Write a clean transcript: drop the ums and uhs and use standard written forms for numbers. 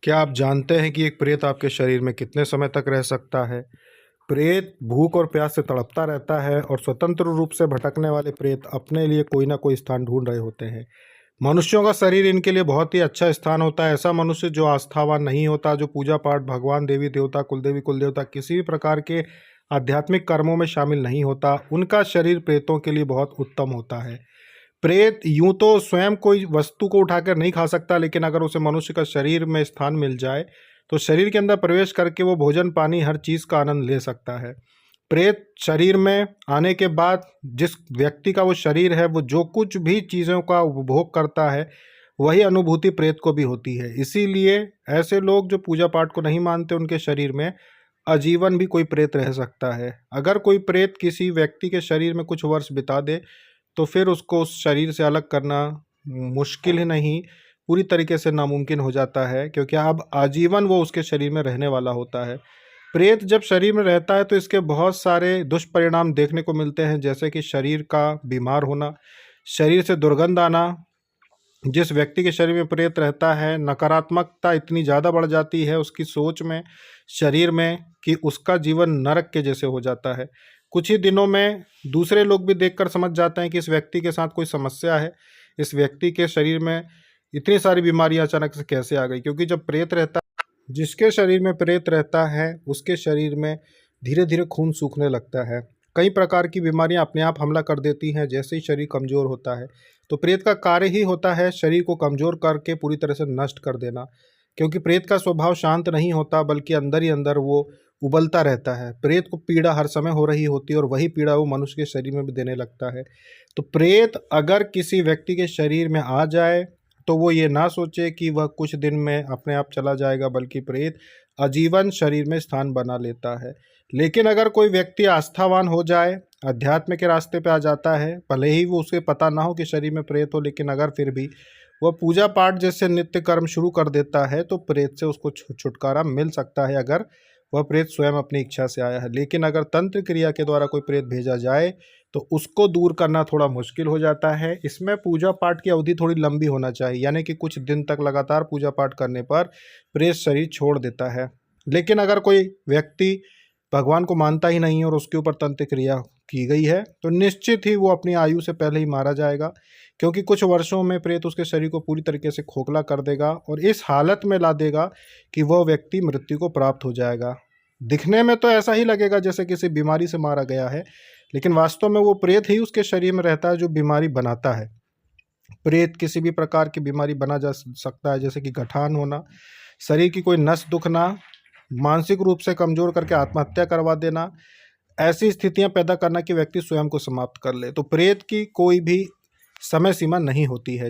क्या आप जानते हैं कि एक प्रेत आपके शरीर में कितने समय तक रह सकता है? प्रेत भूख और प्यास से तड़पता रहता है और स्वतंत्र रूप से भटकने वाले प्रेत अपने लिए कोई ना कोई स्थान ढूंढ रहे होते हैं। मनुष्यों का शरीर इनके लिए बहुत ही अच्छा स्थान होता है। ऐसा मनुष्य जो आस्थावान नहीं होता, जो पूजा पाठ, भगवान, देवी देवता, कुलदेवी कुलदेवता, किसी भी प्रकार के आध्यात्मिक कर्मों में शामिल नहीं होता, उनका शरीर प्रेतों के लिए बहुत उत्तम होता है। प्रेत यूं तो स्वयं कोई वस्तु को उठाकर नहीं खा सकता, लेकिन अगर उसे मनुष्य का शरीर में स्थान मिल जाए तो शरीर के अंदर प्रवेश करके वो भोजन पानी हर चीज़ का आनंद ले सकता है। प्रेत शरीर में आने के बाद जिस व्यक्ति का वो शरीर है, वो जो कुछ भी चीज़ों का उपभोग करता है, वही अनुभूति प्रेत को भी होती है। इसीलिए ऐसे लोग जो पूजा पाठ को नहीं मानते, उनके शरीर में आजीवन भी कोई प्रेत रह सकता है। अगर कोई प्रेत किसी व्यक्ति के शरीर में कुछ वर्ष बिता दे तो फिर उसको उस शरीर से अलग करना मुश्किल ही नहीं, पूरी तरीके से नामुमकिन हो जाता है, क्योंकि अब आजीवन वो उसके शरीर में रहने वाला होता है। प्रेत जब शरीर में रहता है तो इसके बहुत सारे दुष्परिणाम देखने को मिलते हैं, जैसे कि शरीर का बीमार होना, शरीर से दुर्गंध आना। जिस व्यक्ति के शरीर में प्रेत रहता है, नकारात्मकता इतनी ज़्यादा बढ़ जाती है उसकी सोच में, शरीर में, कि उसका जीवन नरक के जैसे हो जाता है। कुछ ही दिनों में दूसरे लोग भी देखकर समझ जाते हैं कि इस व्यक्ति के साथ कोई समस्या है, इस व्यक्ति के शरीर में इतनी सारी बीमारियां अचानक से कैसे आ गई। क्योंकि जब प्रेत रहता, जिसके शरीर में प्रेत रहता है उसके शरीर में धीरे धीरे खून सूखने लगता है। कई प्रकार की बीमारियां अपने आप हमला कर देती हैं जैसे ही शरीर कमज़ोर होता है। तो प्रेत का कार्य ही होता है शरीर को कमज़ोर करके पूरी तरह से नष्ट कर देना। क्योंकि प्रेत का स्वभाव शांत नहीं होता, बल्कि अंदर ही अंदर वो उबलता रहता है। प्रेत को पीड़ा हर समय हो रही होती है और वही पीड़ा वो मनुष्य के शरीर में भी देने लगता है। तो प्रेत अगर किसी व्यक्ति के शरीर में आ जाए तो वो ये ना सोचे कि वह कुछ दिन में अपने आप चला जाएगा, बल्कि प्रेत आजीवन शरीर में स्थान बना लेता है। लेकिन अगर कोई व्यक्ति आस्थावान हो जाए, अध्यात्म के रास्ते पे आ जाता है, भले ही वो उसे पता ना हो कि शरीर में प्रेत हो, लेकिन अगर फिर भी वह पूजा पाठ जैसे नित्य कर्म शुरू कर देता है तो प्रेत से उसको छुटकारा मिल सकता है, अगर वह प्रेत स्वयं अपनी इच्छा से आया है। लेकिन अगर तंत्र क्रिया के द्वारा कोई प्रेत भेजा जाए तो उसको दूर करना थोड़ा मुश्किल हो जाता है। इसमें पूजा पाठ की अवधि थोड़ी लंबी होना चाहिए, यानी कि कुछ दिन तक लगातार पूजा पाठ करने पर प्रेत शरीर छोड़ देता है। लेकिन अगर कोई व्यक्ति भगवान को मानता ही नहीं है और उसके ऊपर तंत्र क्रिया की गई है तो निश्चित ही वो अपनी आयु से पहले ही मारा जाएगा, क्योंकि कुछ वर्षों में प्रेत उसके शरीर को पूरी तरीके से खोखला कर देगा और इस हालत में ला देगा कि वह व्यक्ति मृत्यु को प्राप्त हो जाएगा। दिखने में तो ऐसा ही लगेगा जैसे किसी बीमारी से मारा गया है, लेकिन वास्तव में वो प्रेत ही उसके शरीर में रहता है जो बीमारी बनाता है। प्रेत किसी भी प्रकार की बीमारी बना जा सकता है, जैसे कि गठान होना, शरीर की कोई नस दुखना, मानसिक रूप से कमजोर करके आत्महत्या करवा देना, ऐसी स्थितियां पैदा करना कि व्यक्ति स्वयं को समाप्त कर ले। तो प्रेत की कोई भी समय सीमा नहीं होती है।